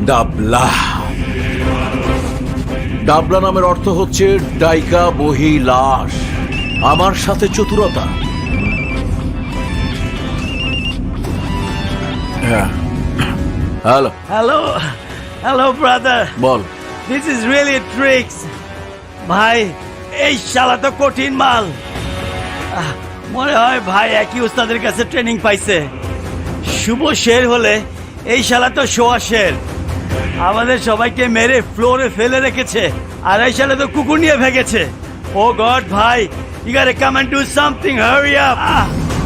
ডাবলা। ডাবলা নামের অর্থ হচ্ছে ডাইকা বহি লাশ। আমার সাথে চতুরতা। Hello Hello, brother. বল। This is really a tricks. ভাই, এই শালা তো কঠিন মাল। মনে হয় ভাই একই উস্তাদের কাছে ট্রেনিং পাইছে। শুভ শের হলে এই শালা তো শোয়া শের। আমাদের সবাইকে মেরে ফ্লোরে ফেলে রেখেছে, আর এই শালা তো কুকুর নিয়ে ভেগেছে। ও গড ভাই, you gotta come and do something, hurry up.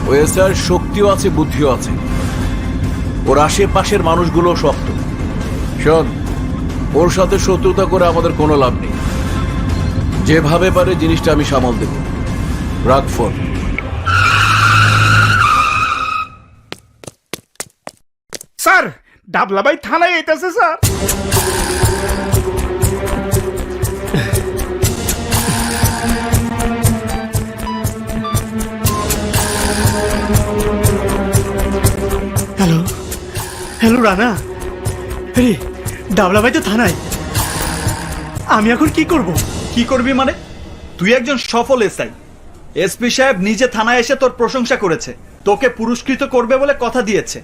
ওই স্যার শক্তিও আছে, বুদ্ধিও আছে। ওর আশেপাশের মানুষগুলো শক্ত। শোন, ওর সাথে শত্রুতা করে আমাদের কোনো লাভ নেই। যেভাবে পারে জিনিসটা আমি সামাল দেব। রাগ ফোন। স্যার, ডাবলা ভাই থানায় আইতাছে স্যার। হ্যালো হ্যালো রানা, আরে ডাবলা ভাই তো থানায়। আমি এখন কি করব? কি করবি মানে? তুই একজন সফল এসআই। এসপি সাহেব নিজে থানায় এসে তোর প্রশংসা করেছে, তোকে পুরস্কৃত করবে বলে কথা দিয়েছে।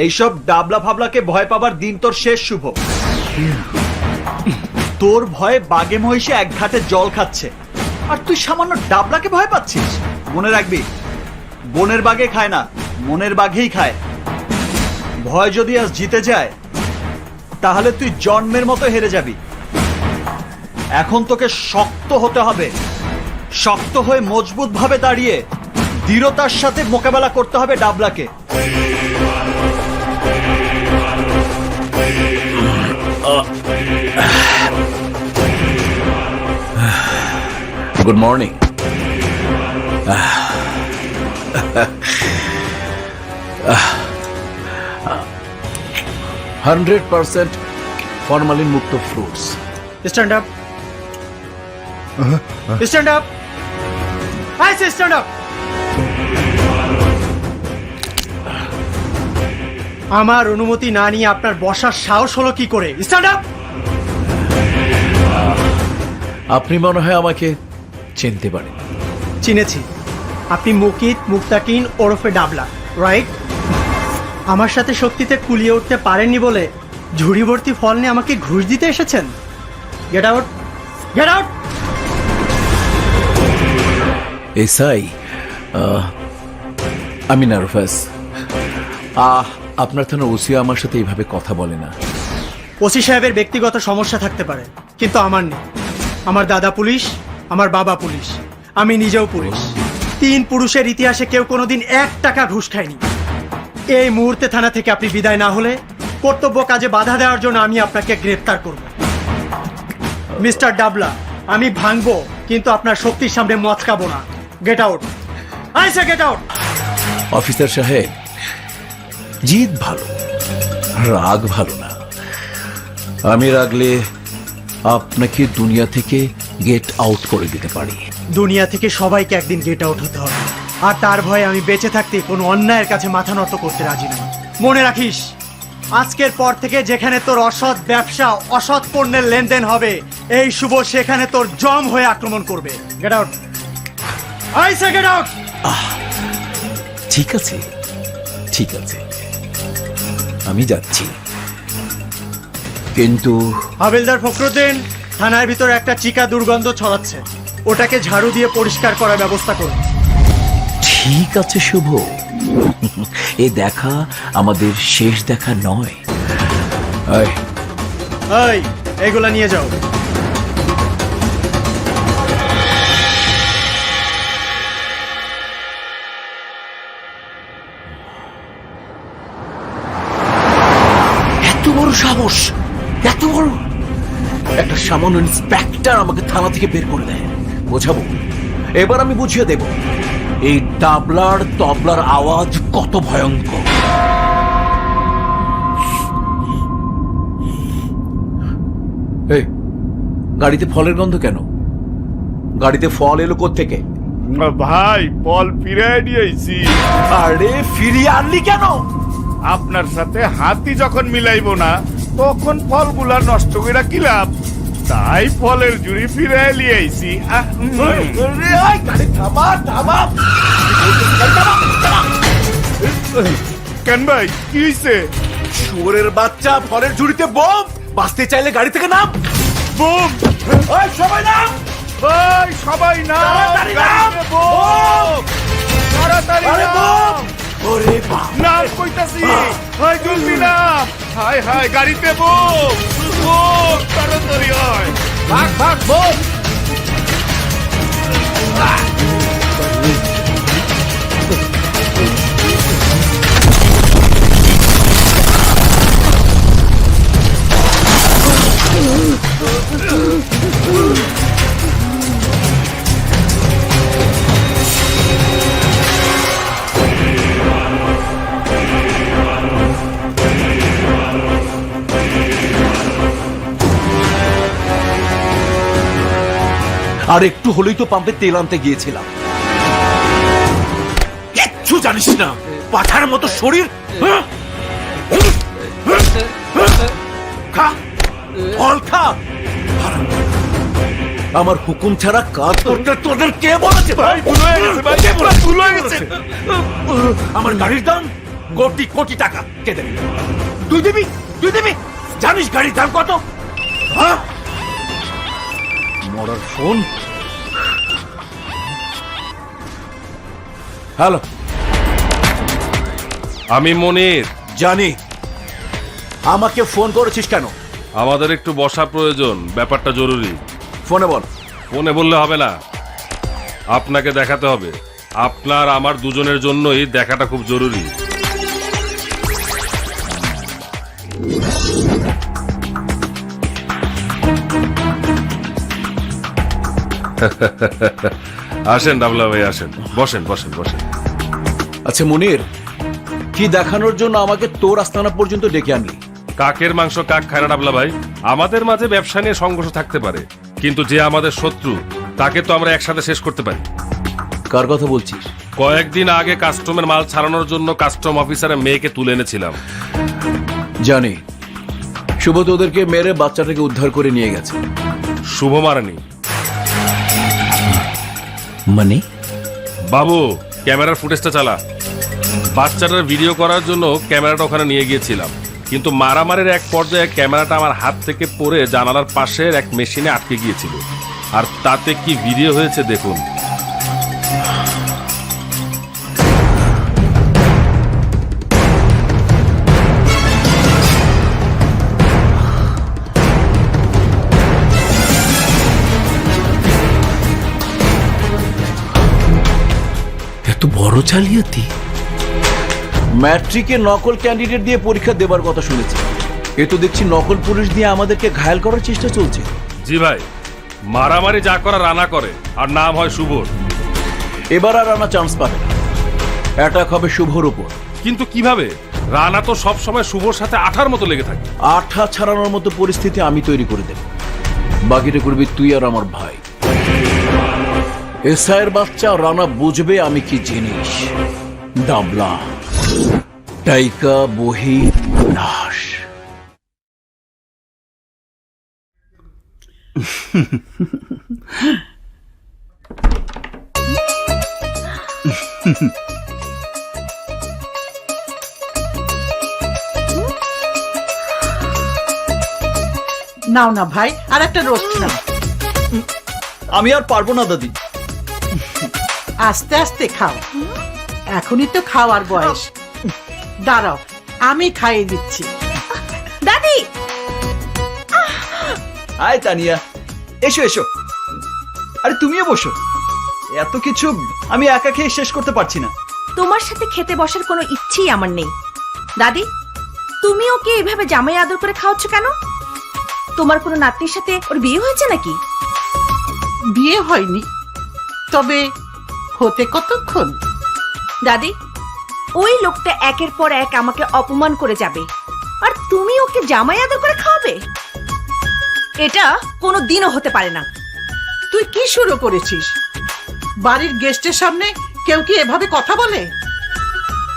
এইসব ডাবলা ফাবলাকে ভয় পাবার দিন তোর শেষ শুভ। তোর ভয়ে বাগে মহিষে এক ঘাটে জল খাচ্ছে, আর তুই সামান্য ডাবলাকে ভয় পাচ্ছিস? মনে রাখবি, বনের বাঘে খায় না, মনের বাঘেই খায়। ভয় যদি আজ জিতে যায়, তাহলে তুই জন্মের মতো হেরে যাবি। এখন তোকে শক্ত হতে হবে। শক্ত হয়ে মজবুত ভাবে দাঁড়িয়ে দৃঢ়তার সাথে মোকাবেলা করতে হবে ডাবলাকে। Good morning. 100% ফরমালিন মুক্ত fruits. Stand up, stand up, I say stand up. আমার অনুমতি না নিয়ে আপনার বসার সাহস হলো কি করে? Stand up. আপনি মনে হয় আমাকে চিনতে পারেন। চিনেছি, আপনি মুকিত মুক্তাকিন ওরফে ডাবলা, রাইট? আমার সাথে শক্তিতে কুলিয়ে উঠতে পারেননি বলে ঝুড়ি ভর্তি ফল নিয়ে আমাকে ঘুষ দিতে এসেছেন। Get out, get out. SI, আমি নার্ভাস। আপনার থানার ওসি আমার সাথে এইভাবে কথা বলে না। ওসি সাহেবের ব্যক্তিগত সমস্যা থাকতে পারে, কিন্তু আমার নেই। আমার দাদা পুলিশ, আমার বাবা পুলিশ, আমি নিজেও পুলিশ। 3 পুরুষের ইতিহাসে কেউ কোনোদিন 1 টাকা ঘুষ খায়নি। এই মুহূর্তে থানা থেকে আপনি বিদায় না হলে কর্তব্য কাজে বাধা দেওয়ার জন্য আমি আপনাকে গ্রেফতার করব। মিস্টার ডাবলা, আমি ভাঙবো, কিন্তু আপনার শক্তির সামনে মচকাবো না। Get out, I say get out. Officer সাহেব, জিদ ভালো, রাগ ভালো না। আমি রাগলে আপনাকে দুনিয়া থেকে গেট আউট করে দিতে পারি। দুনিয়া থেকে সবাইকে একদিন গেট আউট হতে হবে, আর তার ভয়ে আমি বেঁচে থাকতে কোনো অন্যায়ের কাছে মাথা নত করতে রাজি নই। মনে রাখিস, আজকের পর থেকে যেখানে তোর অসৎ ব্যবসা, অসৎ পণ্যের লেনদেন হবে, এই শুভ সেখানে তোর জম হয়ে আক্রমণ করবে। Get out, I say get out. ঠিক আছে, ঠিক আছে, আমি যাচ্ছি। কিন্তু হাবিলদার ফখরুদ্দিন, থানার ভিতরে একটা চিকা দুর্গন্ধ ছড়াচ্ছে, ওটাকে ঝাড়ু দিয়ে পরিষ্কার করার ব্যবস্থা করুন। ঠিক আছে শুভ, এ দেখা আমাদের শেষ দেখা নয়। এই, এগুলা নিয়ে যাও। এত বড় সাহস, এত বড়! একটা সামান্য ইন্সপেক্টর আমাকে থানা থেকে বের করে দেয়। বোঝাবো, এবার আমি বুঝিয়ে দেব এই ডাবলার তবলার আওয়াজ কত ভয়ঙ্কর। এই গাড়িতে ফলের গন্ধ কেন? গাড়িতে ফল এলো কোত্থেকে? ভাই, বল ফিরে নিয়ে আইছি। আরে ফিরিয়ে আনলি কেন? আপনার সাথে হাতি যখন মিলাইবো না তখন ফলগুলা নষ্ট কইরা কি লাভ? তাই ফলের জুড়ি ফিরে লিয়ে আইছি। কেন ভাই কি হইছে? শুয়োরের বাচ্চা ফলের ঝুড়িতে বোম, বাঁচতে চাইলে গাড়ি থেকে নাম। বুম! ওই সবাই নাম। ওই সবাই না, তাড়াতাড়ি নাম। তাড়াতাড়ি আরে নাম। বোম! ওরে বাপ! নাম কইতাছি, হাই জলদি নাম। হাই হাই গাড়িতে বুম! বুম! তাড়াতাড়ি হয়। ভাগ ভাগ বোম! আর একটু হলেই তো পাম্পে তেল আনতে গিয়েছিলাম। কিচ্ছু জানিস না, পাঠার মতো শরীর। হ্যাঁ? খা, ফল খা। আমার হুকুম ছাড়া কাজ করতে তোদের কে বলেছে? ভাই ভুল হয়ে গেছে, ভাই ভুল হয়ে গেছে। আমার গাড়ির দাম কোটি কোটি টাকা। কে দেবে? তুই দিবি? তুই দিবি? জানিস গাড়ির দাম কত? হ্যাঁ? মরার ফোন। হ্যালো, আমি মনির। জানি। আমাকে ফোন করেছিস কেন? আমাদের একটু বসা প্রয়োজন, ব্যাপারটা জরুরি। ফোনে বল। ফোনে বললে হবে না, আপনাকে দেখাতে হবে। আপনার আমার দুজনের জন্যই দেখাটা খুব জরুরি। আসেন ডাবলা ভাই, আসেন, বসেন বসেন বসেন। আচ্ছা মনির, কি দেখানোর জন্য আমাকে তোর আস্তানা পর্যন্ত ডেকে আনলি? কাকের মাংস কাক খায় না ডাবলা ভাই। আমাদের মাঝে ব্যবসা নিয়ে সংঘর্ষ থাকতে পারে, কিন্তু যে আমাদের শত্রু তাকে তো আমরা একসাথে শেষ করতে পারি। কার কথা বলছিস? কয়েকদিন আগে কাস্টমের মাল ছাড়ানোর জন্য কাস্টম অফিসারের মেয়েকে তুলে এনেছিলাম। জানি, শুভ তোদেরকে মেরে বাচ্চাটাকে উদ্ধার করে নিয়ে গেছে। শুভ মারানি মানে? বাবু, ক্যামেরার ফুটেজটা চালা। বাচ্চাটার ভিডিও করার জন্য ক্যামেরাটা ওখানে নিয়ে গিয়েছিলাম, কিন্তু মারামারির এক পর্যায়ে ক্যামেরাটা আমার হাত থেকে পড়ে জানালার পাশের এক মেশিনে আটকে গিয়েছিল। আর তাতে কি ভিডিও হয়েছে দেখুন। এত বড় জালিয়াতি! ম্যাট্রিকে নকল ক্যান্ডিডেট দিয়ে পরীক্ষা দেবার কথা শুনেছি। এ তো দেখছি নকল পুলিশ দিয়ে আমাদেরকে ঘায়াল করার চেষ্টা চলছে। জি ভাই, মারামারি যা করা রানা করে, আর নাম হয় শুভর। এবার আর রানা চান্স পাবে না, অ্যাটাক হবে শুভর উপর। কিন্তু কিভাবে? রানা তো সব সময় শুভর সাথে আঠার মতো লেগে থাকে। আঠা ছাড়ানোর মতো পরিস্থিতি আমি তৈরি করে দেব, বাকিটা করবি তুই আর আমার ভাই। এসআইয়ের বাচ্চা রানা বুঝবে আমি কি জিনিস। ডাবলা, টাইকা, বহি, নাশ। নাও না ভাই, আর একটা রোস্ট নাও। আমি আর পারবো না দাদি। আস্তে আস্তে খাও, এখনই তো খাওয়ার বয়স। দাঁড়াও, আমি খাইয়ে দিচ্ছি। দাদি, আয় তানিয়া, এসো এসো। আরে তুমিও বসো। এত কিছু আমি একা খেয়ে শেষ করতে পারছি না। তোমার সাথে খেতে বসার কোনো ইচ্ছেই আমার নেই। দাদি, তুমি ওকে এভাবে জামাই আদর করে খাওয়াচ্ছ কেন? তোমার কোনো নাতনির সাথে ওর বিয়ে হয়েছে নাকি? বিয়ে হয়নি, তবে হতে কতক্ষণ? দাদি, ওই লোকটা একের পর এক আমাকে অপমান করে যাবে, আর তুমি ওকে জামাই আদর করে খাওয়াবে? এটা কোনো দিনও হতে পারে না। তুই কি শুরু করেছিস? বাড়ির গেস্টের সামনে কেউ কি এভাবে কথা বলে?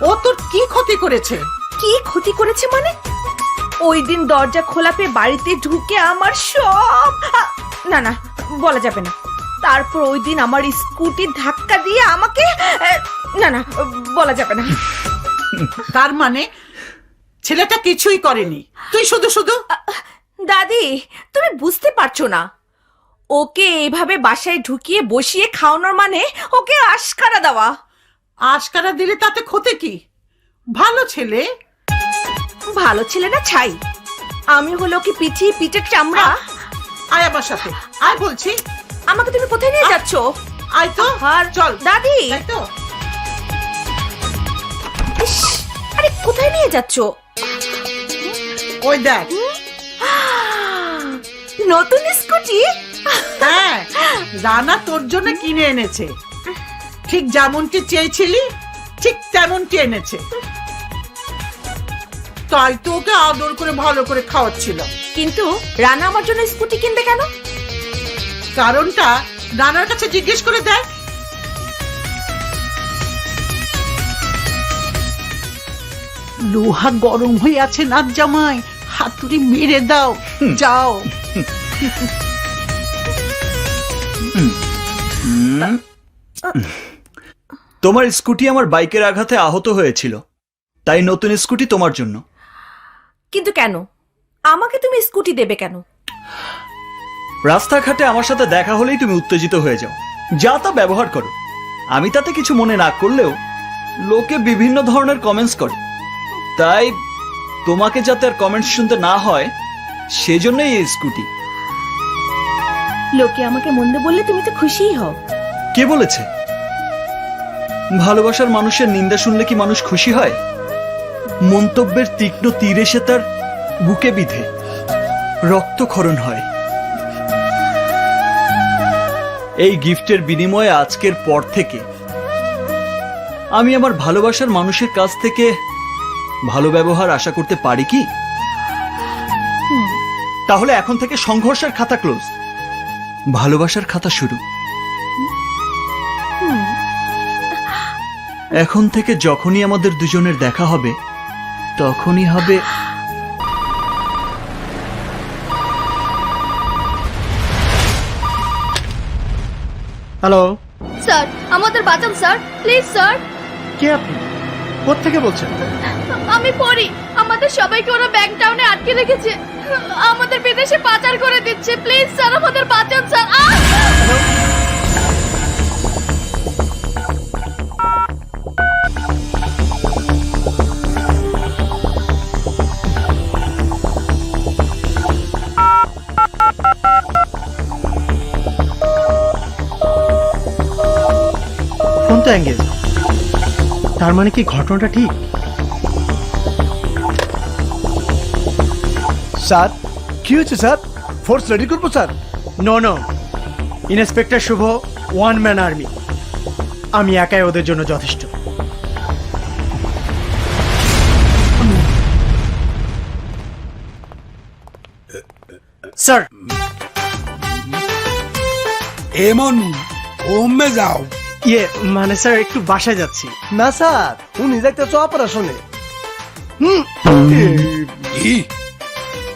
ও তোর কি ক্ষতি করেছে? কি ক্ষতি করেছে মানে? ওই দিন দরজা খোলা পেয়ে বাড়িতে ঢুকে আমার সব না না বলা যাবে না। তারপর ওই দিন আমার স্কুটি ধাক্কা দিয়ে আমাকে না না বলা যাবে না। তার মানে ছেলেটা কিছুই করেনি, তুই শুধু শুধু। দাদি তুমি বুঝতে পারছো না, ওকে এভাবে বাসায় ঢুকিয়ে বসিয়ে খাওয়ানোর মানে ওকে আশকারা দেওয়া। আশকারা দিলে তাতে ক্ষতি কি? ভালো ছেলে। ভালো ছেলে না ছাই, আমি হলো কি পিঠের চামড়া। আয় আমার সাথে আয় বলছি। আমাকে তুমি কোথায় নিয়ে যাচ্ছ? আয় তো, আর চল দাদি। তাই তো। ইস, আরে কোথায় নিয়ে যাচ্ছ? ওই দেখ। নতুন স্কুটি? হ্যাঁ, রানা তোর জন্য কিনে এনেছে। ঠিক যেমনটি চেয়েছিলি ঠিক তেমনটি এনেছে। তাই তো ওকে আদর করে ভালো করে খাওয়াচ্ছিল। কিন্তু রানা আমার জন্য স্কুটি কিনবে কেন? কারণটা রানার কাছে জিজ্ঞেস করে দেয়। লোহা গরম হয়ে আছে নাক জামাই, হাতুড়ি মেরে দাও, যাও। তোমার স্কুটি আমার বাইকের আঘাতে আহত হয়েছিল, তাই নতুন স্কুটি তোমার জন্য। কিন্তু কেন আমাকে তুমি স্কুটি দেবে কেন? রাস্তাঘাটে আমার সাথে দেখা হলেই তুমি উত্তেজিত হয়ে যাও, যা তা ব্যবহার করো। আমি তাতে কিছু মনে না করলেও লোকে বিভিন্ন ধরনের কমেন্টস করে, তাই তোমাকে যাতে আর কমেন্টস শুনতে না হয় সেজন্যই এই স্কুটি। লোকে আমাকে মন্দ বললে তুমি তো খুশিই হও। কে বলেছে? ভালোবাসার মানুষের নিন্দা শুনলে কি মানুষ খুশি হয়? মন্তব্যের তীক্ষ্ণ তীর এসে তার বুকে বিধে রক্তক্ষরণ হয়। এই গিফটের বিনিময়ে আজকের পর থেকে আমি আমার ভালোবাসার মানুষের কাছ থেকে ভালো ব্যবহার আশা করতে পারি কি? তাহলে এখন থেকে সংঘর্ষের খাতা ক্লোজ, ভালোবাসার খাতা শুরু। এখন থেকে যখনই আমাদের দুজনের দেখা হবে তখনই হবে হ্যালো, স্যার আমাদের বাঁচান স্যার, প্লিজ স্যার। কে আপনি? কোত্থেকে বলছেন? আমি পড়ি, আমাদের সবাইকে ওরা ব্যাংক টাউনে আটকে রেখেছে, আমাদের বিদেশে পাচার করে দিচ্ছে, প্লিজ স্যার আমাদের বাঁচান স্যার। ফোন তো এঙ্গেজ। তার মানে কি ঘটনাটা ঠিক? স্যার কি হয়েছে স্যার? ফোর্স রেডি করবো স্যার? নো নো, ইন্সপেক্টর শুভ ওয়ান ম্যান আর্মি, আমি একাই ওদের জন্য যথেষ্ট। স্যার, এমন ওমে যাও। ইয়ে মানে স্যার একটু বাসায় যাচ্ছি। না স্যার, উনি যাইতেছে অপারেশনে। কি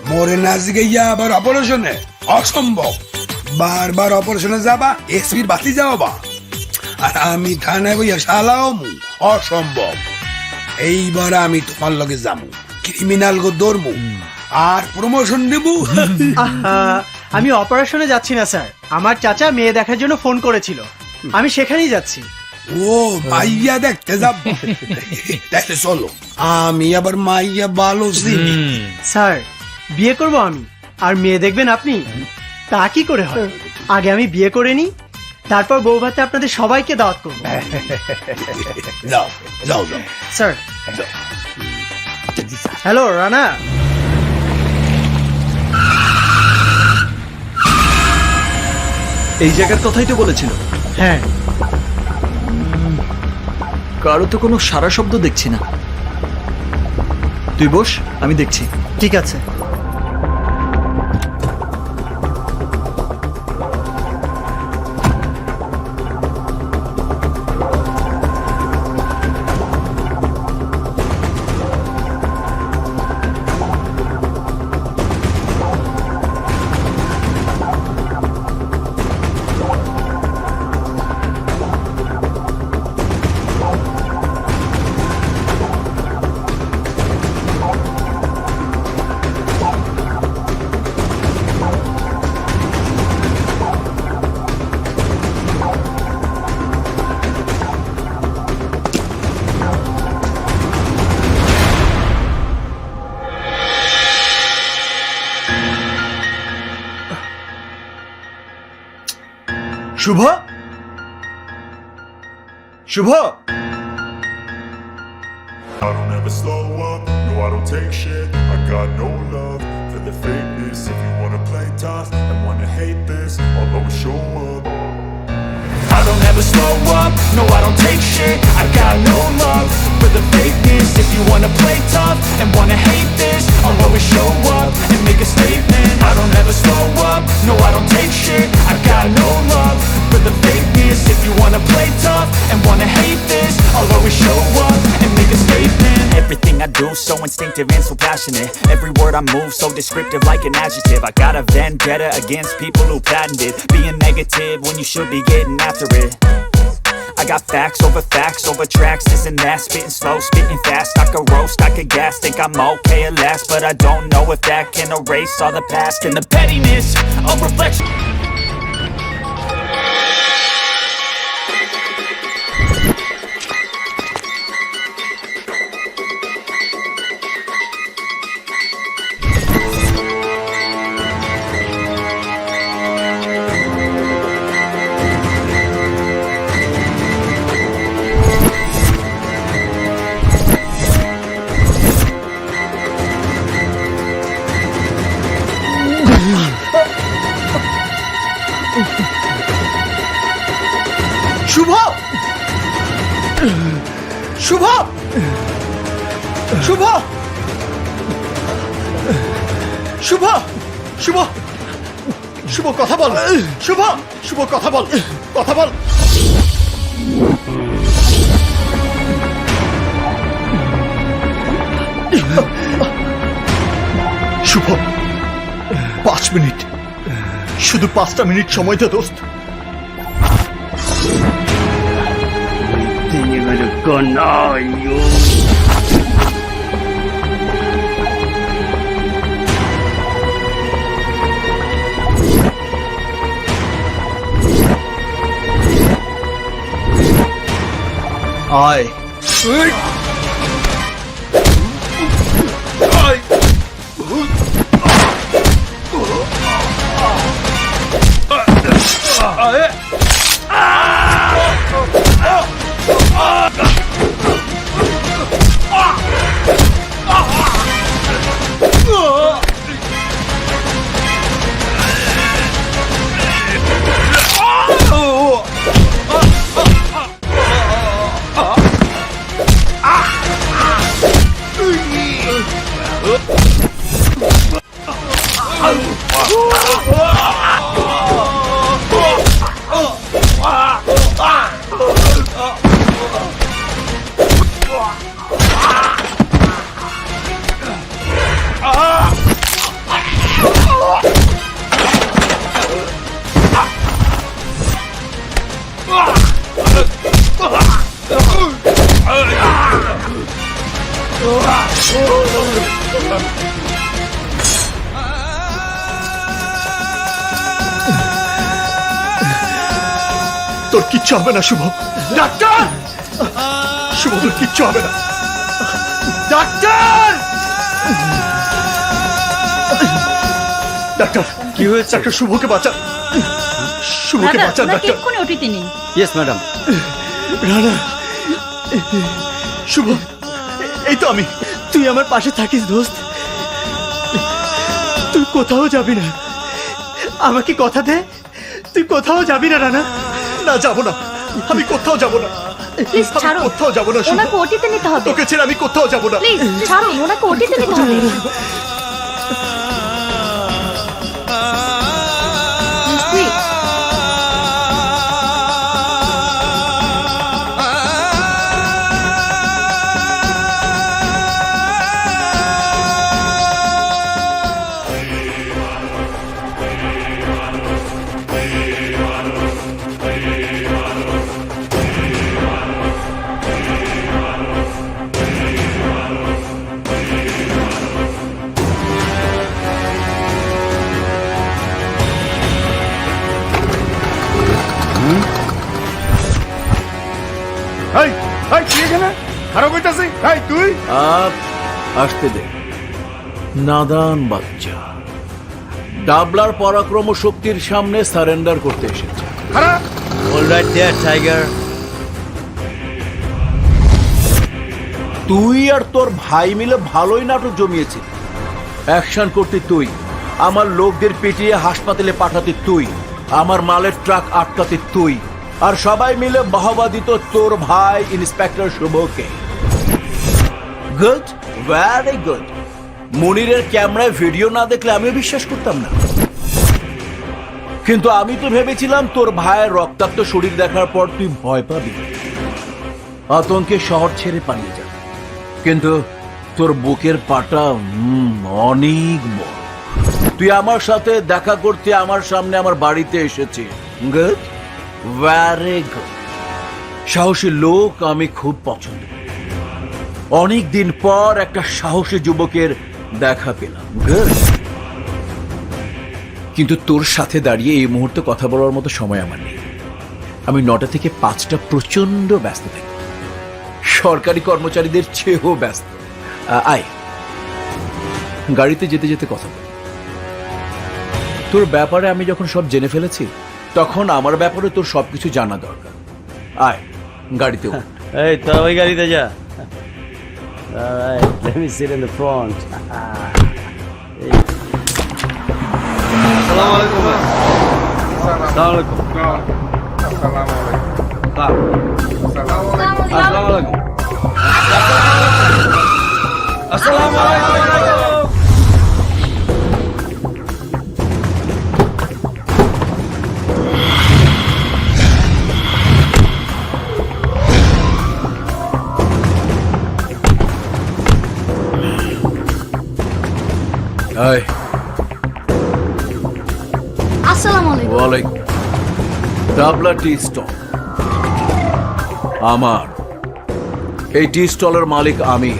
মরে না গিয়া আবার অপারেশনে? অসম্ভব। বারবার অপারেশনে যাবা, এসপির বাতি যাওয়া, আর আমি থানায় গিয়া শালাও মু। অসম্ভব। এইবার আমি তোমার লগে যামু, ক্রিমিনাল গো ধরমু আর প্রমোশন নেবো। আহা, আমি অপারেশনে যাচ্ছি না স্যার, আমার চাচা মেয়ে দেখার জন্য ফোন করেছিল, আমি সেখানেই যাচ্ছি। ও মাইয়া দেখতে যাব? তাহলে চলো, আমি আবার মাইয়া ভালো চিনি। স্যার, বিয়ে করব আমি, আর মেয়ে দেখবেন আপনি? তা কি করে হয়? আগে আমি বিয়ে করে নিই, তারপর বউ ভাতে আপনাদের সবাইকে দাওয়াত করব। যাও যাও যাও স্যার। হ্যালো রানা। এই জায়গার কথাই তো বলেছিল। হ্যাঁ। কারো তো কোনো সারা শব্দ দেখছি না। তুই বস, আমি দেখছি। ঠিক আছে। শুভ শুভ I don't ever slow up, no I don't take shit. I got no love for the fakeness. If you wanna play tough and wanna hate this, I'll always show up. I don't ever slow up, no I don't take shit. I got no love for the fakeness. If you wanna play tough and wanna hate this, I'll always show up and make a statement. I don't ever slow up, no I don't take shit. I got no love for the fakeness. If you wanna play tough and wanna hate this, I'll always show up and make a statement. Everything I do so instinctive and so passionate. Every word I move so descriptive like an adjective. I got a vendetta against people who patented being negative when you should be getting after it. I got facts over tracks, this and that. Spitting slow, spitting fast. I could roast, I could gas. Think I'm okay at last, but I don't know if that can erase all the past. And the pettiness of reflection. শুভ শুভ শুভ শুভ শুভ শুভ কথা বল শুভ শুভ কথা বল কথা বল শুভ 5 minute শুধু 5টা minute সময় দে দোস্ত আয় তোর কিচ্ছু হবে না শুভ ডাক্তার শুভ তোর কিচ্ছু হবে না ডাক্তার ডাক্তার কি হয়েছে ডাক্তার শুভকে বাঁচান শুভকে বাঁচান ডাক্তার এক্ষুনি ওটিতে নিন ইয়েস ম্যাডাম রানা শুভ এই তো আমি তুই আমার পাশে থাকিস দোস্ত তুই কোথাও যাবি না আমাকে কথা দে তুই কোথাও যাবি না রানা না যাবো না আমি কোথাও যাবো না প্লিজ ছাড়ুন কোথাও যাবো না শুভ ওনাকে ওটিতে নিতে হবে তোকে ছেড়ে আমি কোথাও যাবো না প্লিজ ছাড়ুন ওনাকে ওটিতে নিতে হবে Please. এই এই কি এখানে খারাপ হইতাছে এই তুই আসতে দে নাদান বাচ্চা ডাবলার পরাক্রম শক্তির সামনে সারেন্ডার করতে এসেছে খারাপ All right there, Tiger. তুই আর তোর ভাই মিলে ভালোই নাটক জমিয়েছিস। অ্যাকশন করতে তুই, আমার লোকদের পিটিয়ে হাসপাতালে পাঠাতে তুই, আমার মালের ট্রাক আটকাতে তুই, আর সবাই মিলে বাহবা দিত তোর ভাই ইন্সপেক্টর শুভকে। Good, very good. মনিরের ক্যামেরায় ভিডিও না দেখলে আমিও বিশ্বাস করতাম না। কিন্তু আমি তো ভেবেছিলাম তোর ভাইয়ের রক্তাক্ত শরীর দেখার পর তুই ভয় পাবি, আতঙ্কে শহর ছেড়ে পালিয়ে যাবি। কিন্তু তোর বুকের পাটা অনেক বড়। তুই আমার সাথে দেখা করতে আমার সামনে আমার বাড়িতে এসেছিস। Good, very good. সাহসী লোক আমি খুব পছন্দ করি। অনেক দিন পর একটা সাহসী যুবকের দেখা পেলাম। গুড। কিন্তু তোর সাথে দাঁড়িয়ে এই মুহূর্তে কথা বলার মতো সময় আমার নেই। আমি 9টা থেকে 5টা প্রচন্ড ব্যস্ত থাকি, সরকারি কর্মচারীদের চেয়েও ব্যস্ত। আয়, গাড়িতে যেতে যেতে কথা বল। তোর ব্যাপারে আমি যখন সব জেনে ফেলেছি, তখন আমার ব্যাপারে তোর সবকিছু জানা দরকার। আয়, গাড়িতে ওঠ। এই তো ওই গাড়িতে যা। All right, let me sit in the front. Assalamu alaikum. Assalamu alaikum. Assalamu alaikum. Assalamu alaikum. আয়। আসসালামু আলাইকুম। ওয়ালাইকুম। ডাবলা টি স্টল আমার। এই টি স্টলের মালিক আমি।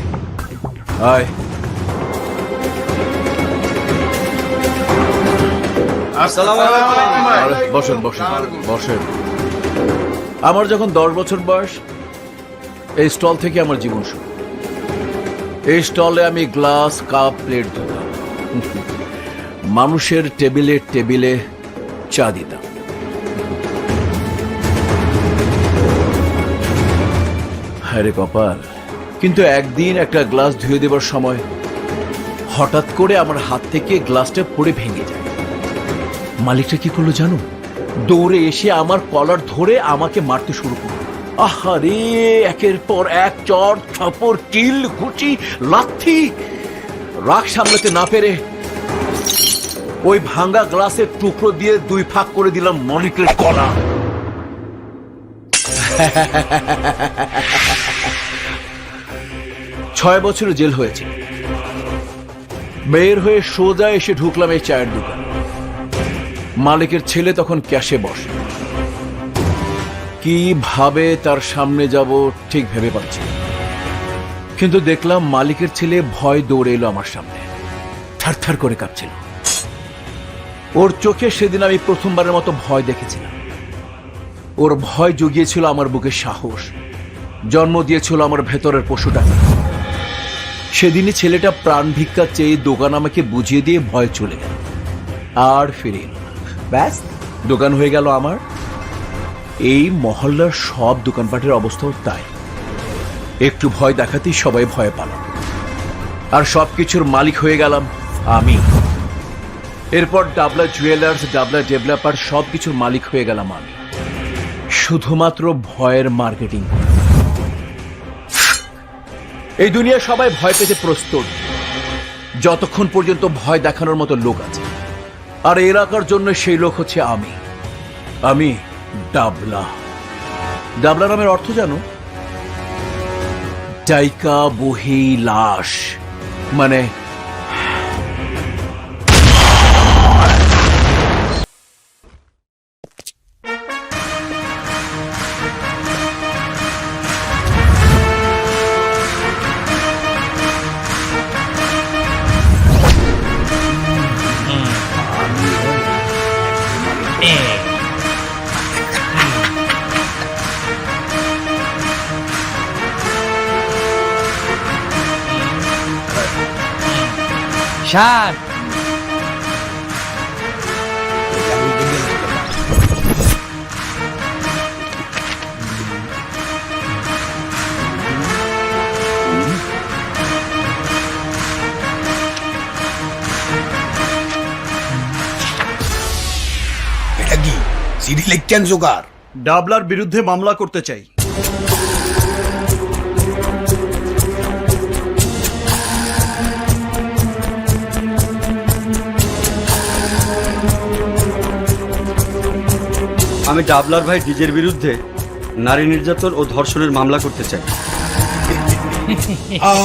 আয়। আরে, বসেন বসেন বসেন। আমার যখন 10 বছর বয়স, এই স্টল থেকে আমার জীবন শুরু। এই স্টলে আমি গ্লাস, কাপ, প্লেট ধরতাম, মানুষের টেবিলে টেবিলে চা দিতাম। হায়রে কপাল। কিন্তু একদিন একটা গ্লাস ধুয়ে দেবার সময় হঠাৎ করে আমার হাত থেকে গ্লাসটা পড়ে ভেঙে যায়। মালিকটা কি করলো জানো? দৌড়ে এসে আমার কলার ধরে আমাকে মারতে শুরু করলো। আহারে, একের পর এক চড়, থাপড়, কিল, ঘুষি, লাথি। রাগ সামলাতে না পেরে ওই ভাঙা গ্লাসের টুকরো দিয়ে 2 ভাগ করে দিলাম মালিকের গলা। 6 বছর জেল হয়েছে। বের হয়ে সোজা এসে ঢুকলাম এই চায়ের দোকান। মালিকের ছেলে তখন ক্যাশে বসে। কিভাবে তার সামনে যাব ঠিক ভেবে পাচ্ছি না। কিন্তু দেখলাম মালিকের ছেলে ভয় দৌড়ে এলো আমার সামনে, থারথার করে কাঁপছিল। ওর চোখে সেদিন আমি প্রথমবারের মতো ভয় দেখেছিলাম। ওর ভয় জুগিয়েছিল আমার বুকে সাহস, জন্ম দিয়েছিল আমার ভেতরের পশুটাকে। সেদিনই ছেলেটা প্রাণ ভিক্ষা চেয়ে দোকান আমাকে বুঝিয়ে দিয়ে ভয় চলে গেল, আর ফিরে এলো না। ব্যাস, দোকান হয়ে গেল আমার। এই মহল্লার সব দোকানপাটের অবস্থাও তাই। একটু ভয় দেখাতেই সবাই ভয় পেল, আর সবকিছুর মালিক হয়ে গেলাম আমি। এরপর ডাবলা জুয়েলার্স, ডাবলা ডেভেলপার, সবকিছুর মালিক হয়ে গেলাম আমি, শুধুমাত্র ভয়ের মার্কেটিং। এই দুনিয়া সবাই ভয় পেতে প্রস্তুত, যতক্ষণ পর্যন্ত ভয় দেখানোর মতো লোক আছে। আর এলাকার জন্য সেই লোক হচ্ছে আমি। আমি ডাবলা। ডাবলা নামের অর্থ জানো? ডাইকা বহি লাশ, মানে শান। চিঠি লিখছেন জোগাড়? ডাবলার বিরুদ্ধে মামলা করতে চাই। আমি ডাবলার ভাই ডিজের বিরুদ্ধে নারী নির্যাতন ও ধর্ষণের মামলা করতে চাই।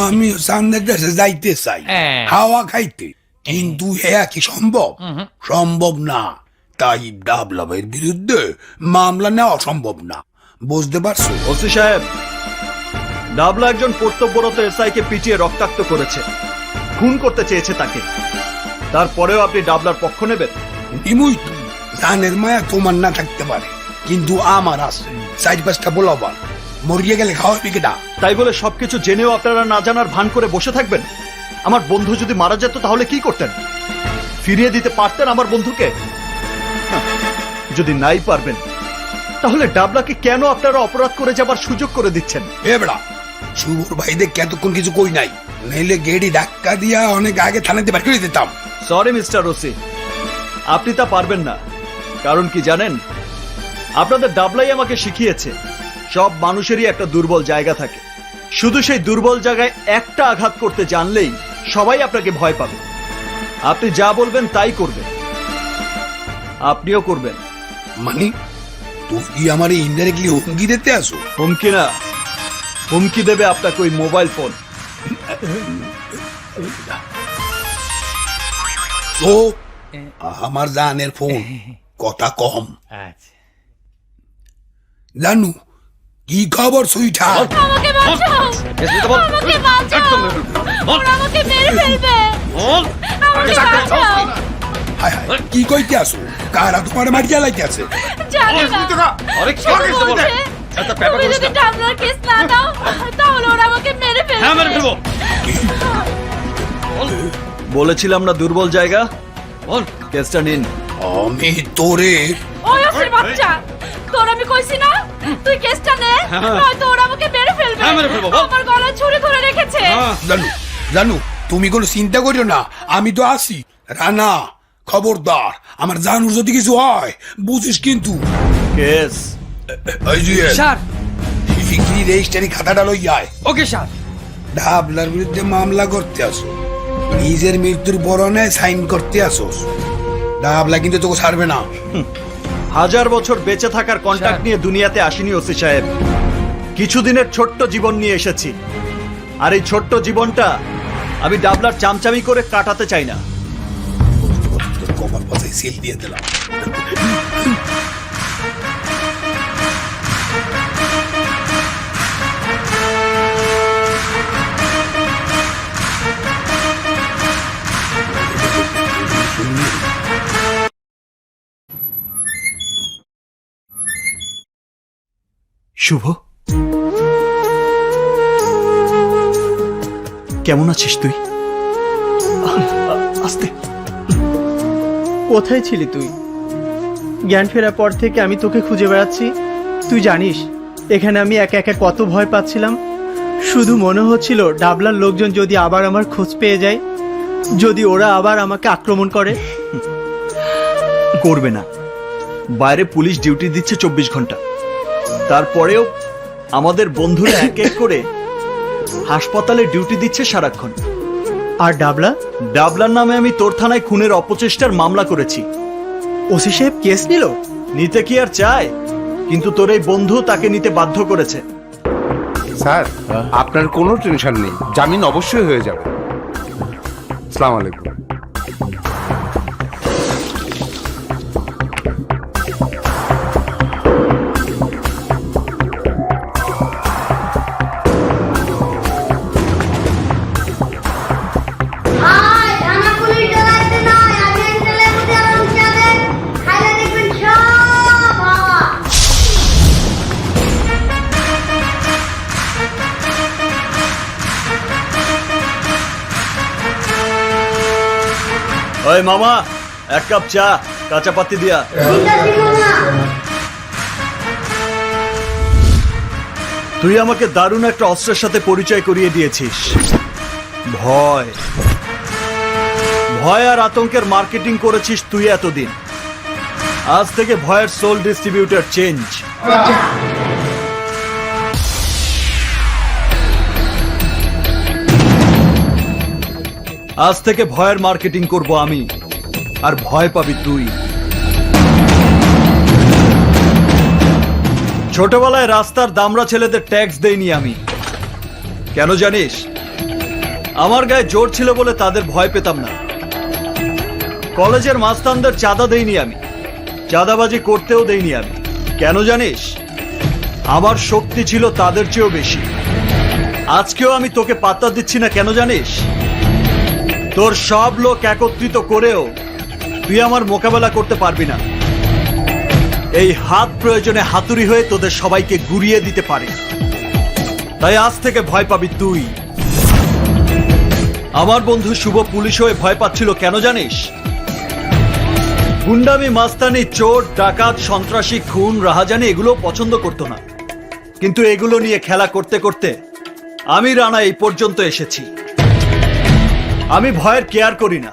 আমি সামনের দেশে যাইতে চাই হাওয়া খাইতে, কিন্তু হ্যাঁ কি সম্ভব? সম্ভব না। তাই ডাবলা ভাইয়ের বিরুদ্ধে মামলা নেওয়া সম্ভব না, বুঝতে পারছো? ওসি সাহেব, ডাবলা একজন কর্তব্যরত এসআই কে পিটিয়ে রক্তাক্ত করেছে, খুন করতে চেয়েছে তাকে। তারপরেও আপনি ডাবলার পক্ষ নেবেন? নিমুই তো, জানের মায়া তোমার না থাকতে পারে, কিন্তু আমার আছে। 4-5টা বলবা, মরিয়ে গেলে খাওয়াবি কেটা? তাই বলে সবকিছু জেনেও আপনারা না জানার ভান করে বসে থাকবেন? আমার বন্ধু যদি মারা যেত তাহলে কি করতেন? ফিরিয়ে দিতে পারতেন আমার বন্ধুকে? হাহ, যদি নাই পারবেন তাহলে ডাবলাকে কেন আপনারা অপরাধ করে যাবার সুযোগ করে দিচ্ছেন? এ বেড়া, শুভর ভাইদের এতক্ষণ কিছু কই নাই, নাইলে গেড়ি ধাক্কা দিয়া অনেক আগে থানাতে বের করে দিতাম। সরি মিস্টার ওসি, আপনি তা পারবেন না। কারণ কি জানেন? আপনাদের ডাবলাই আমাকে শিখিয়েছে সব মানুষেরই একটা দুর্বল জায়গা থাকে। শুধু সেই দুর্বল জায়গায় একটা আঘাত করতে জানলেই সবাই আপনাকে ভয় পাবে। আপনি যা বলবেন তাই করবেন, আপনিও করবেন। মানে তুই কি আমার ইনডাইরেক্টলি হুমকি দিতে আসো? হুমকি না, হুমকি দেবে আপনাকে ওই মোবাইল ফোন। তো আমার জানের ফোন, কথা কম। জানু কি খবর সুইঠা? আমাকে বাঁচাও, আমাকে বাঁচাও, ওরা আমাকে মেরে ফেলবে, আমাকে বাঁচাও। হায় হায়, কি কইতে আসো? কারা তোমার মারিয়া লাইতে আছে? জানি না, শুধু বলছে, তুমি যদি ডাবলার কেস না দাও তাহলে ওরা আমাকে মেরে ফেলবে। বলেছিলাম না দুর্বল জায়গা। কেসটা নিন। আমি তোরে ওই অসির বাচ্চা, তোর আমি কইছি না তুই কেসটা নে, নয়তো ওরা আমাকে মেরে ফেলবে। আমার গলায় ছুরি ধরে রেখেছে। জানু জানু, তুমি কোনো চিন্তা করিও না, আমি তো আছি। রানা খবরদার, আমার জানুর যদি কিছু হয় বুঝিস কিন্তু। Case sir. বিক্রি রেজিস্ট্রি খাতাটা লই আয়। Okay sir. ডাবলার বিরুদ্ধে মামলা করতে আসো, নিজের মৃত্যুর বরণে সাইন করতে আসোস। ডাবলা কিন্তু তোকে ছাড়বে না। 1000 বছর বেঁচে থাকার কন্ট্রাক্ট নিয়ে দুনিয়াতে আসিনি ওসি সাহেব, কিছুদিনের ছোট্ট জীবন নিয়ে এসেছি। আর এই ছোট্ট জীবনটা আমি ডাবলার চামচামি করে কাটাতে চাই না। কপাল পাশে সিল দিয়ে দিলাম। শুভ, কেমন আছিস তুই? আস্তে। কোথায় ছিলি তুই? জ্ঞান ফেরার পর থেকে আমি তোকে খুঁজে বেড়াচ্ছি। তুই জানিস এখানে আমি একা একা কত ভয় পাচ্ছিলাম। শুধু মনে হচ্ছিল ডাবলার লোকজন যদি আবার আমার খোঁজ পেয়ে যায়, যদি ওরা আবার আমাকে আক্রমণ করে। করবে না, বাইরে পুলিশ ডিউটি দিচ্ছে 24 ঘন্টা। তারপরেও আমাদের বন্ধুরা এক এক করে হাসপাতালে ডিউটি দিচ্ছে সারাক্ষণ। আর ডাবলা? ডাবলার নামে আমি তোর থানায় খুনের অপচেষ্টার মামলা করেছি। ওসি সাহেব কেস নিল? নিতে কি আর চায়, কিন্তু তোর এই বন্ধু তাকে নিতে বাধ্য করেছে। স্যার, আপনার কোনো টেনশন নেই, জামিন অবশ্যই হয়ে যাবে। আসসালামু আলাইকুম। ওই মামা, 1 কাপ চা, কাঁচা পাতি দিয়া। তুই আমাকে দারুণ একটা অস্ত্রের সাথে পরিচয় করিয়ে দিয়েছিস, ভয়। ভয় আর আতঙ্কের মার্কেটিং করেছিস তুই এতদিন। আজ থেকে ভয়ের সোল ডিস্ট্রিবিউটর চেঞ্জ। আজ থেকে ভয়ের মার্কেটিং করব আমি, আর ভয় পাবি তুই। ছোটবেলায় রাস্তার দামড়া ছেলেদের ট্যাক্স দেইনি আমি, কেন জানিস? আমার গায়ে জোর ছিল বলে তাদের ভয় পেতাম না। কলেজের মাস্তানদের চাঁদা দেইনি আমি, চাঁদাবাজি করতেও দেইনি আমি, কেন জানিস? আমার শক্তি ছিল তাদের চেয়েও বেশি। আজকেও আমি তোকে পাত্তা দিচ্ছি না, কেন জানিস? তোর সব লোক একত্রিত করেও তুই আমার মোকাবেলা করতে পারবি না। এই হাত প্রয়োজনে হাতুড়ি হয়ে তোদের সবাইকে গুড়িয়ে দিতে পারে। তাই আজ থেকে ভয় পাবি তুই। আমার বন্ধু শুভ পুলিশ হয়ে ভয় পাচ্ছিল, কেন জানিস? গুন্ডামি, মাস্তানি, চোর, ডাকাত, সন্ত্রাসী, খুন, রাহাজানি এগুলো পছন্দ করতো না। কিন্তু এগুলো নিয়ে খেলা করতে করতে আমি রানা এই পর্যন্ত এসেছি। আমি ভয়ের কেয়ার করি না।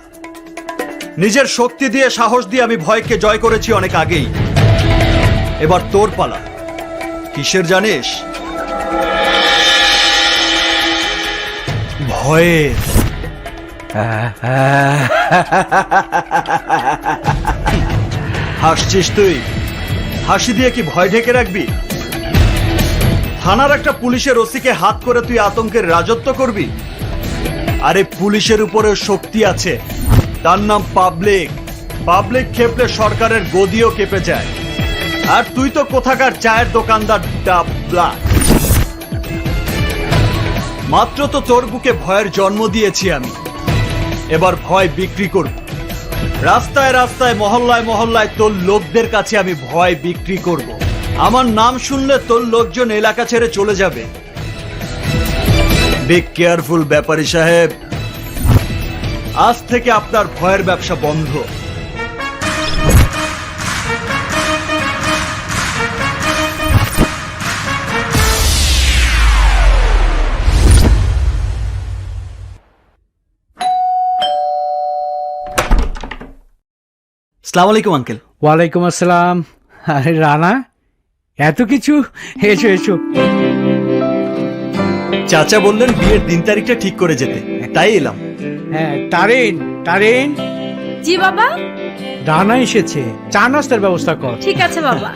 নিজের শক্তি দিয়ে, সাহস দিয়ে আমি ভয়কে জয় করেছি অনেক আগেই। এবার তোর পালা। কিসের জানিস? ভয়ে। হাসছিস তুই? হাসি দিয়ে কি ভয় ঢেকে রাখবি? থানার একটা পুলিশের ওসিকে হাত করে তুই আতঙ্কের রাজত্ব করবি? আরে পুলিশের উপরেও শক্তি আছে, তার নাম পাবলিক। পাবলিক খেপলে সরকারের গদিও কেঁপে যায়। আর তুই তো কোথাকার চায়ের দোকানদার ডাবলা। মাত্র তো তোর বুকে ভয়ের জন্ম দিয়েছি আমি, এবার ভয় বিক্রি করব। রাস্তায় রাস্তায়, মহল্লায় মহল্লায় তোর লোকদের কাছে আমি ভয় বিক্রি করব। আমার নাম শুনলে তোর লোকজন এলাকা ছেড়ে চলে যাবে। বি কেয়ারফুল ব্যাপারী সাহেব, আজ থেকে আপনার ভয়ের ব্যবসা বন্ধ। আসসালামু আলাইকুম আঙ্কেল। ওয়ালাইকুম আসসালাম। আরে রানা, এত কিছু? এসো এসো। চাচা বললেন বিয়ের দিন তারিখটা ঠিক করে যেতে, তাই এলাম। হ্যাঁ, তারিন তারিন, জি বাবা। রানা এসেছে, চা নাস্তার ব্যবস্থা কর। ঠিক আছে বাবা।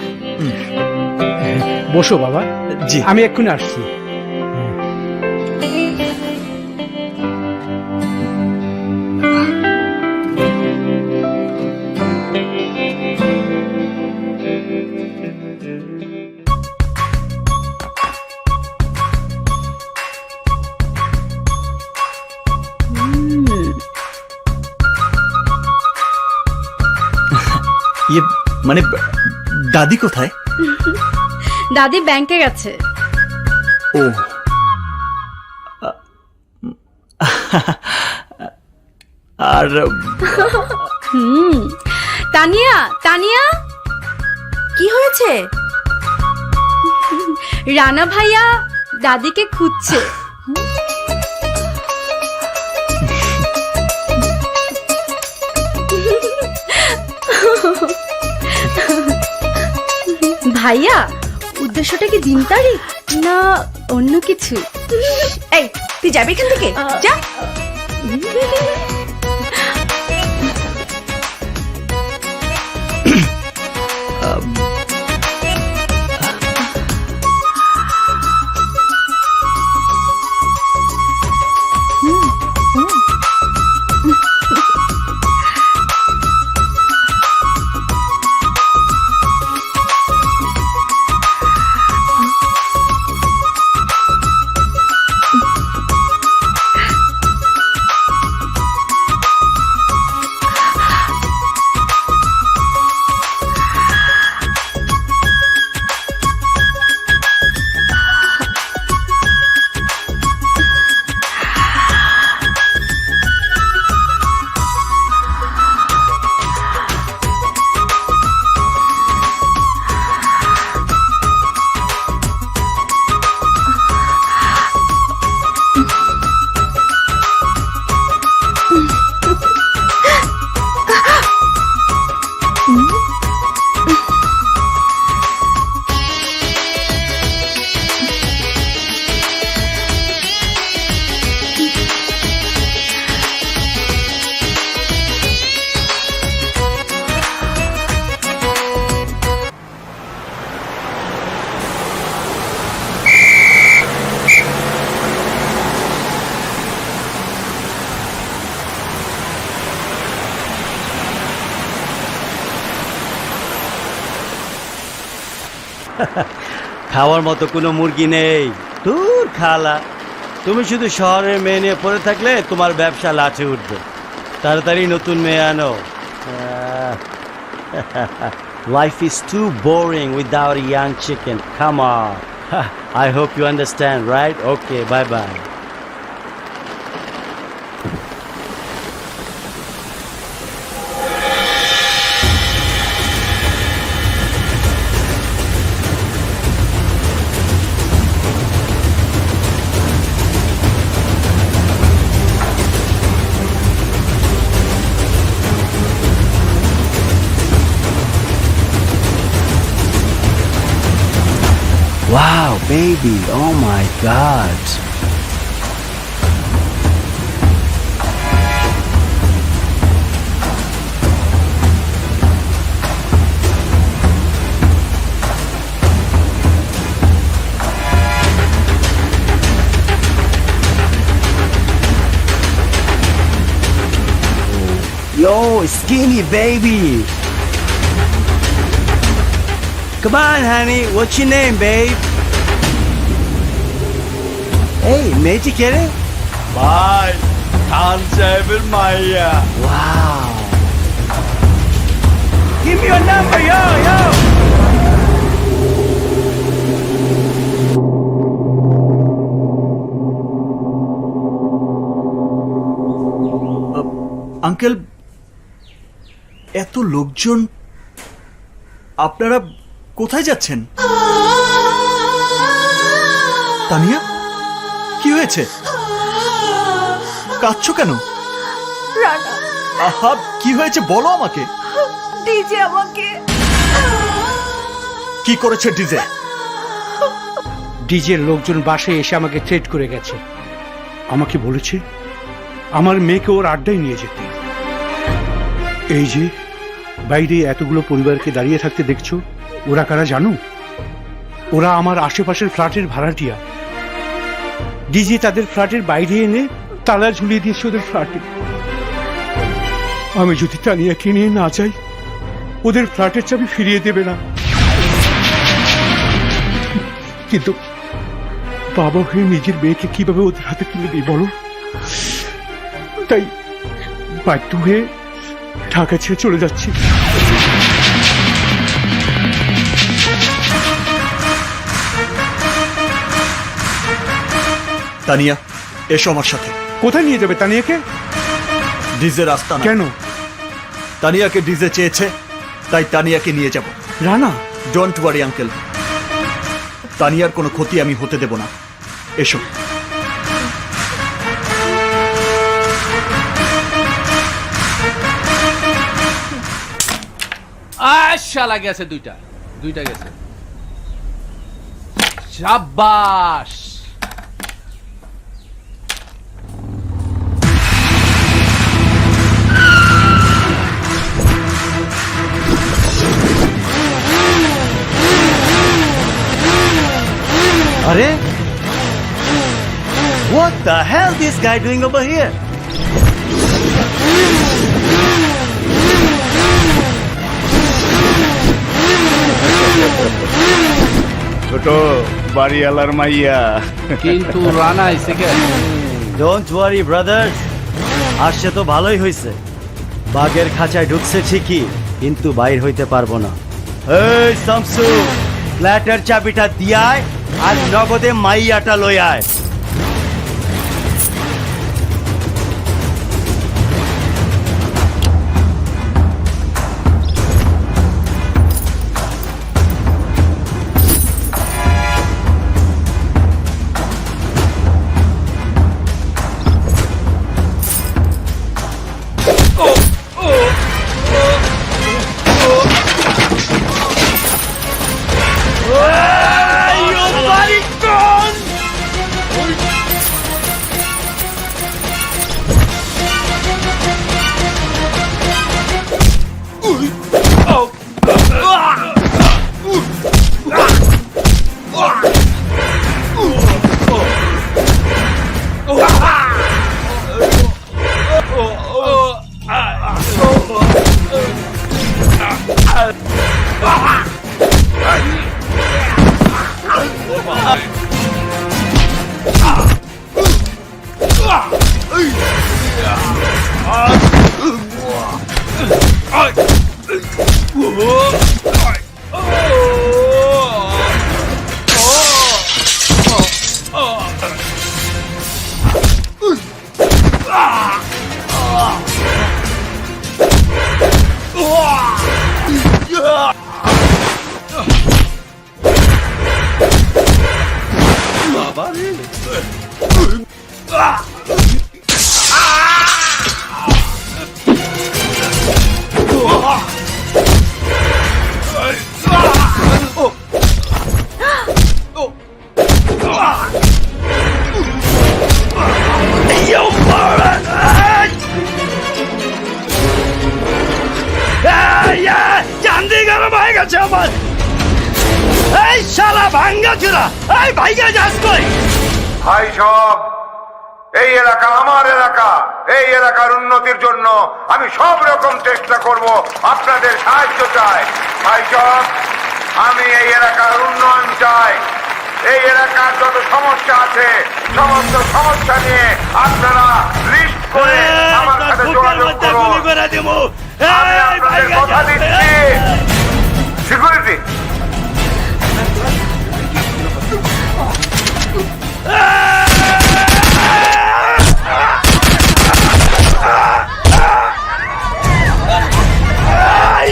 বসো বাবা। জি। আমি এক্ষুনি আসছি। ইয়ে মানে দাদি কোথায়? দাদি ব্যাংকে গেছে। ও, আর তানিয়া, তানিয়া, কি হয়েছে? রানা ভাইয়া দাদিকে খুঁজছে। ভাইয়া, উদ্দেশ্যটা কি দিন তারিখ না অন্য কিছু? এই, তুই যাবি এখান থেকে? যা। খাওয়ার মতো কোনো মুরগি নেই। দূর খালা, তুমি শুধু শহরের মেয়ে নিয়ে পড়ে থাকলে তোমার ব্যবসা লাচে উঠবে। তাড়াতাড়ি নতুন মেয়ে আনো। Life is too boring without a young chicken. Come on. I hope you understand, right? Okay, bye-bye. Wow, baby. Oh my God. Yo, skinny baby. Come on, honey. What's your name, babe? Hey, মেয়েটি কে রে? ভাই, খান সাহেবের মাইয়া। Wow. Give me your number, yo, yo. Uncle, এত লোকজন, আপনারা কোথায় যাচ্ছেন? তানিয়া, কি হয়েছে? কাঁদছো কেন? রানা, আহা, কি হয়েছে বলো আমাকে। ডিজে আমাকে কি করেছে ডিজে? ডিজের লোকজন বাসায় এসে আমাকে থ্রেট করে গেছে। আমাকে বলেছে আমার মেয়েকে ওর আড্ডায় নিয়ে যেতে। এই যে বাইরে এতগুলো পরিবারকে দাঁড়িয়ে থাকতে দেখছো, ওরা কারা জানো? ওরা আমার আশেপাশের ফ্ল্যাটের ভাড়াটিয়া। ডিজে তাদের ফ্ল্যাটের বাইরে এনে তালা ঝুলিয়ে দিয়েছে ওদের ফ্ল্যাটে। আমি যদি তানিয়াকে নিয়ে না যাই, ওদের ফ্ল্যাটের চাবি ফিরিয়ে দেবে না। কিন্তু বাবা হয়ে নিজের মেয়েকে কিভাবে ওদের হাতে তুলে দিই বলো? তাই বাধ্য হয়ে ঢাকা ছেড়ে চলে যাচ্ছি। তানিয়া, এসো আমার সাথে। কোথায় নিয়ে যাবে তানিয়াকে? ডিজে রাস্তা না। কেন? তানিয়াকে ডিজে চেয়েছে, তাই তানিয়াকে নিয়ে যাব। রানা, ডোন্ট ওয়ারি আঙ্কেল, তানিয়ার কোনো ক্ষতি আমি হতে দেব না। এসো। শালা গেছে, দুইটা গেছে। শাবাশ। Are? What the hell this guy doing over here? ছোট বাড়িওয়ালার মাইয়া। কিন্তু রানা এসে কে? Don't worry, brothers. আসছে তো ভালোই হয়েছে। বাঘের খাঁচায় ঢুকছে ঠিকই, কিন্তু বাইর হইতে পারবো না। এই শামসু, ফ্ল্যাটের চাবিটা দিয়ায় আর নগদে মাইয়াটা লই আয়। চান্দি গরম হয়ে গেছে আমার। এই শালা ভাঙ্গা চুরা, এই ভাইগা যাস কই? ভাই সব, এই এলাকা আমার এলাকা। এই এলাকার উন্নতির জন্য আমি সব রকম চেষ্টা করব, আপনাদের সাহায্য চাই। ভাই সব, আমি এই এলাকার উন্নয়ন চাই। এই এলাকার যত সমস্যা আছে সমস্ত সমস্যা নিয়ে আপনারা লিস্ট করে আমার সাথে যোগাযোগ করুন। আমি আপনাদের কথা দিচ্ছি। Security,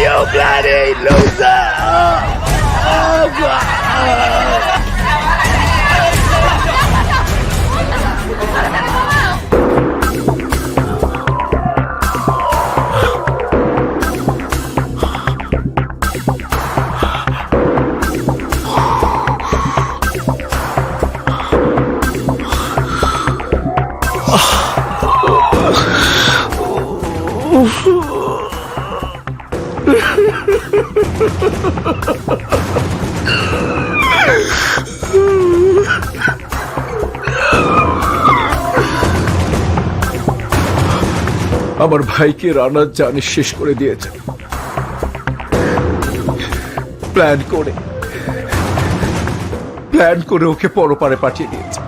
You bloody loser! Oh, God! আমার ভাইকে রানা জানি শেষ করে দিয়েছে, প্ল্যান করে ওকে পরপারে পাঠিয়ে দিয়েছে।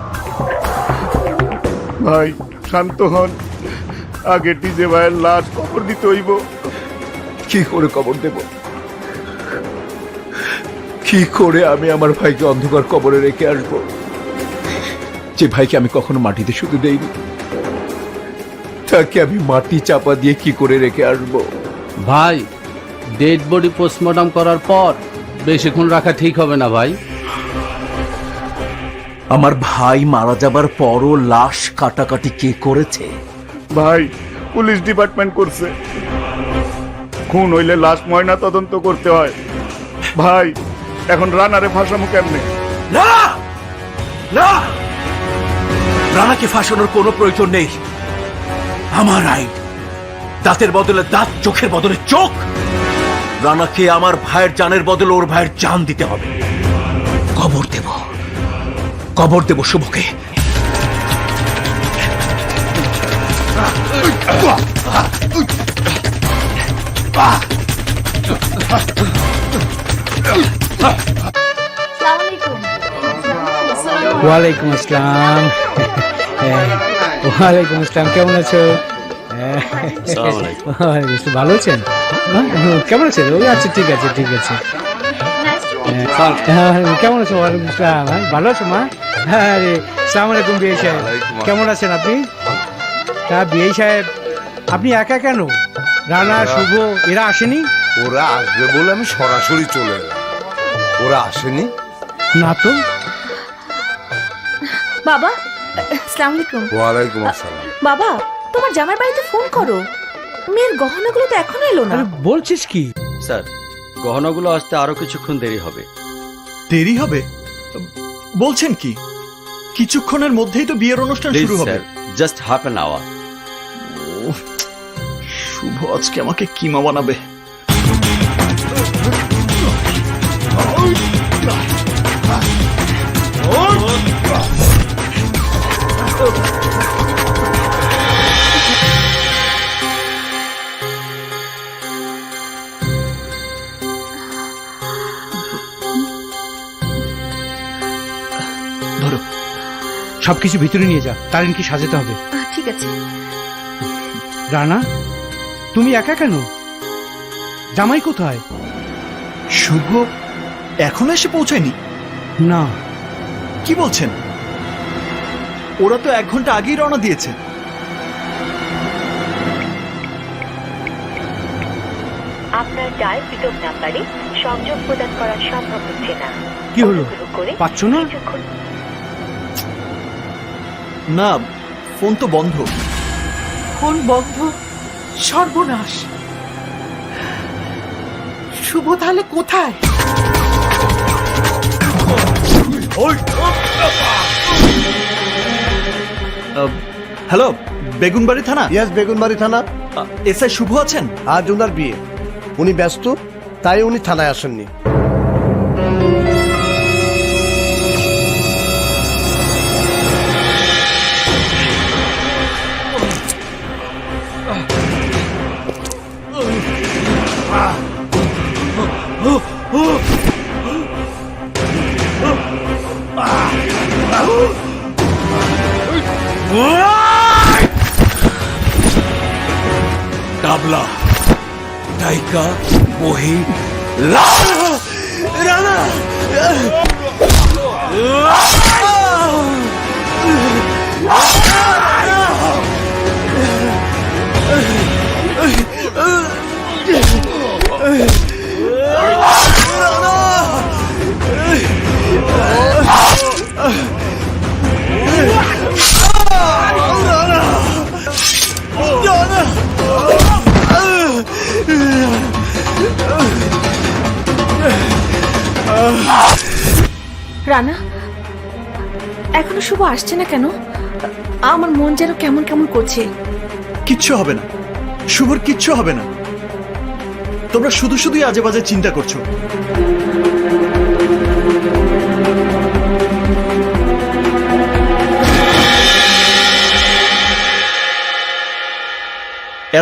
ভাই শান্ত হন, আগে ডিজে ভাইয়ের লাশ কবর দিতে হইব। কি করে কবর দেব? কি করে আমি আমার ভাইকে অন্ধকার কবরে রেখে আসবো, যে ভাইকে আমি কখনো মাটিতে শুধু দেইনি? তাকে আমি মাটি চাপা দিয়ে কি করে রেখে আসবো? ভাই, ডেড বডি পোস্টমর্টম করার পর বেশিক্ষণ রাখা ঠিক হবে না ভাই। আমার ভাই মারা যাবার পরও লাশ কাটাকাটি কে করেছে? ভাই, পুলিশ ডিপার্টমেন্ট করছে। খুন হইলে লাশ ময়না তদন্ত করতে হয়। ভাই, এখন রানারে ফাঁসামু কেমনে? না না, রানাকে ফাঁসানোর কোনো প্রয়োজন নেই। আমার আইন, দাঁতের বদলে দাঁত, চোখের বদলে চোখ। রানাকে আমার ভাইয়ের জানের বদলে ওর ভাইয়ের জান দিতে হবে। কবর দেব শুভকে। ওয়ালাইকুম আসসালাম। ওয়ালাইকুম আসসালাম, কেমন আছো? ভালো আছেন? কেমন আছেন? ওই আচ্ছা, ঠিক আছে ঠিক আছে। কেমন আছো? ওয়ালাইকুম আসসালাম। ভালো আছো মা? হ্যাঁ রে, সালাম আলাইকুম বিআই সাহেব, কেমন আছেন আপনি? তা বিআই সাহেব, আপনি একা কেন? রানা, শুভ এরা আসেনি? ওরা আসবে বলে আমি সরাসরি চলে এলাম। ওরা আসেনি না তো। বাবা, আসসালামু আলাইকুম। ওয়ালাইকুম আসসালাম। বাবা, তোমার জামাই বাড়িতে ফোন করো, মেয়ের গহনাগুলো তো এখনো এলো না। বলছিস কি? স্যার, গহনাগুলো আসতে আরো কিছুক্ষণ দেরি হবে। দেরি হবে বলছেন কি? কিছুক্ষণের মধ্যেই তো বিয়ের অনুষ্ঠান শুরু হবে। Just half an hour. Shuvo আজকে আমাকে কিমা বানাবে। ধরো, সবকিছু ভিতরে নিয়ে যা, তারিনকে সাজাতে হবে। ঠিক আছে। রানা, তুমি একা কেন? জামাই কোথায়? শুভ এখনো এসে পৌঁছায়নি? না। কি বলছেন? ওরা তো 1 ঘন্টা আগেই রওনা দিয়েছে। আপনার ডায়ালকৃত নাম্বারে সংযোগ প্রদান করা সম্ভব হচ্ছে না। কি হলো? পাচ্ছ না? না, ফোন তো বন্ধ। ফোন বন্ধ? সর্বনাশ! শুভ তাহলে কোথায়? হ্যালো, বেগুনবাড়ি থানা? ইয়েস, বেগুনবাড়ি থানা। এসআই শুভ আছেন? আজ ওনার বিয়ে, উনি ব্যস্ত, তাই উনি থানায় আসেননি। ডাবলা, টাইকা, মহি, রানা। রানা, এখনো শুভ আসছে না কেন? আমার মন যেন কেমন কেমন করছে। কিচ্ছু হবে না, শুভর কিচ্ছু হবে না। তোমরা শুধু শুধুই আজে বাজে চিন্তা করছো।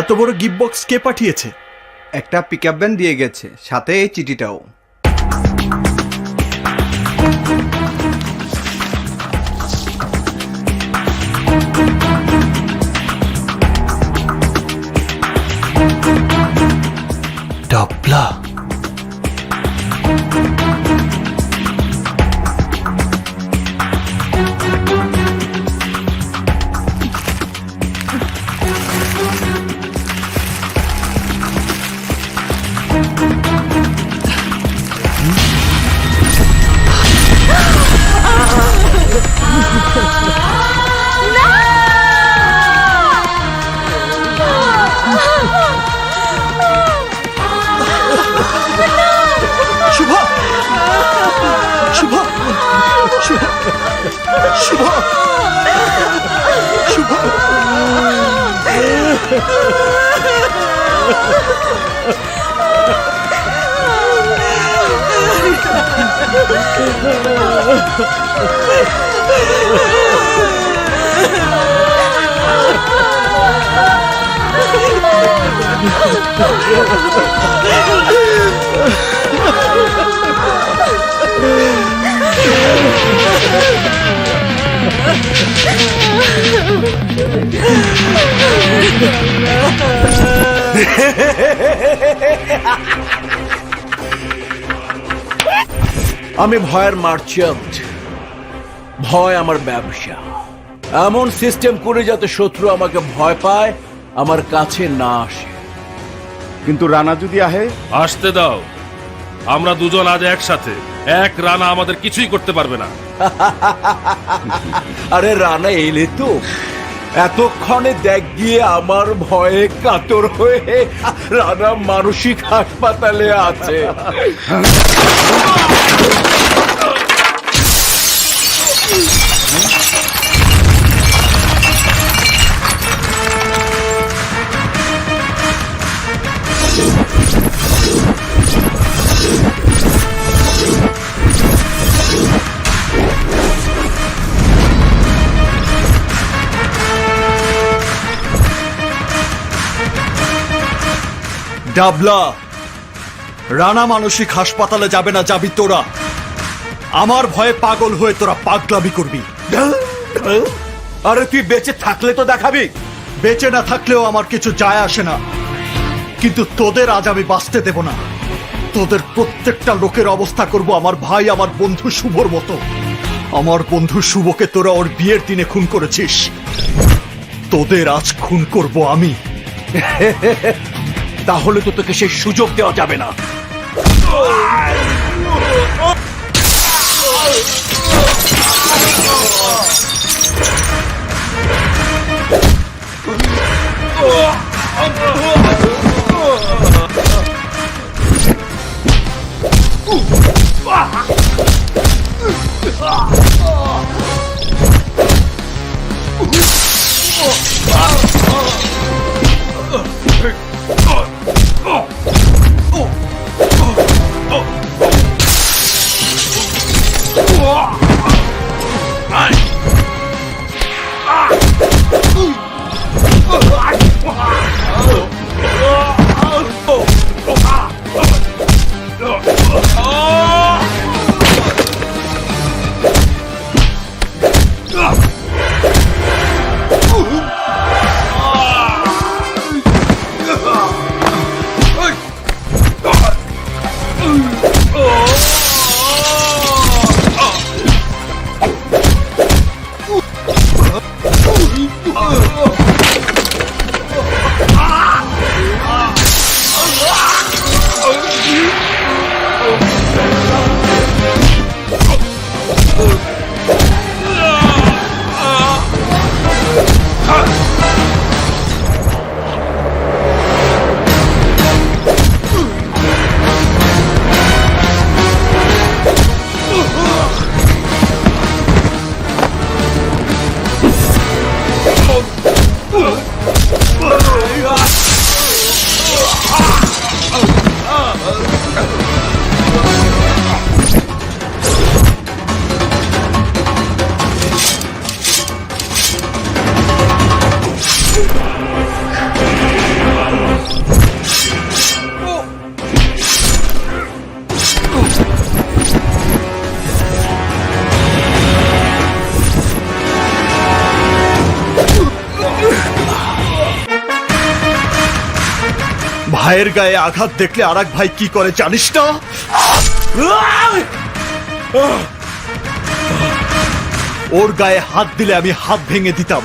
এত বড় গিফট বক্স কে পাঠিয়েছে? একটা পিকআপ ভ্যান দিয়ে গেছে, সাথে এই চিঠিটাও। ডাবলা, শুভ, শুভ, শুভ, শুভ, শুভ। আমি ভয়ের মার্চেন্ট, ভয় আমার ব্যবসা। এমন সিস্টেম করে যাতে শত্রু আমাকে ভয় পায়, আমার কাছে না আসে। কিন্তু রানা যদি আহে? আসতে দাও, আমরা দুজন আজ একসাথে। এক রানা আমাদের কিছুই করতে পারবে না। আরে রানা এলে তো, এতক্ষণে দেখ গিয়ে আমার ভয়ে কাতর হয়ে রানা মানসিক হাসপাতালে আছে। ডাবলা, রানা মানসিক হাসপাতালে যাবে না, যাবি তোরা। আমার ভয়ে পাগল হয়ে তোরা পাগলামি করবি। আরে তুই বেঁচে থাকলে তো দেখাবি। বেঁচে না থাকলেও আমার কিছু যায় আসে না, কিন্তু তোদের আজ আমি বাঁচতে দেব না। তোদের প্রত্যেকটা লোকের অবস্থা করব আমার ভাই, আমার বন্ধু শুভর মতো। আমার বন্ধু শুভকে তোরা ওর বিয়ের দিনে খুন করেছিস, তোদের আজ খুন করব আমি। তাহলে তো তোকে সেই সুযোগ দেওয়া যাবে না। ভাইয়ের গায়ে আঘাত দেখলে আরেক ভাই কি করে জানিস না? ওর গায়ে হাত দিলে আমি হাত ভেঙে দিতাম,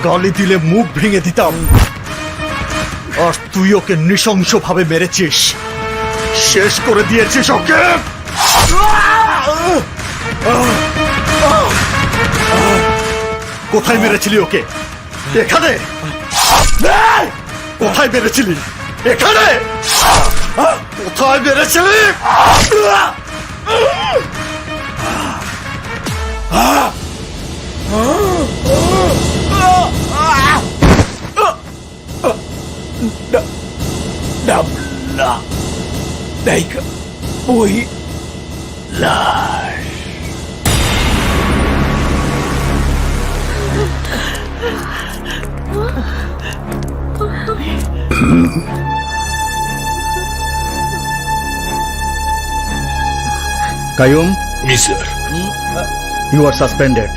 গালি দিলে মুখ ভেঙে দিতাম, আর তুই ওকে নৃশংসভাবে মেরেছিস, শেষ করে দিয়েছিস ওকে। কোথায় মেরেছিলি ওকে? এখানে? কোথায় মেরেছিলি? এখানে? কোথায় মেরেছিলি? ডাবলা নায়িকা ওই লাশ। কায়ুম, জি স্যার। You are suspended.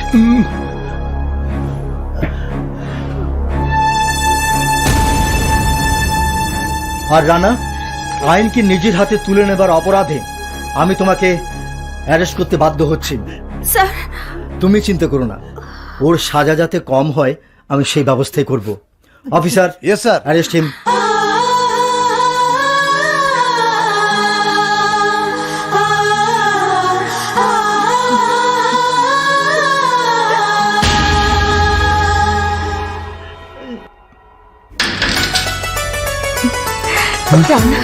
আর রানা, আইনকে নিজের হাতে তুলে নেবার অপরাধে আমি তোমাকে অ্যারেস্ট করতে বাধ্য হচ্ছি। স্যার, তুমি চিন্তা করো না, ওর সাজা যাতে কম হয় আমি সেই ব্যবস্থাই করব। Officer, yes sir. Arrest him. Rana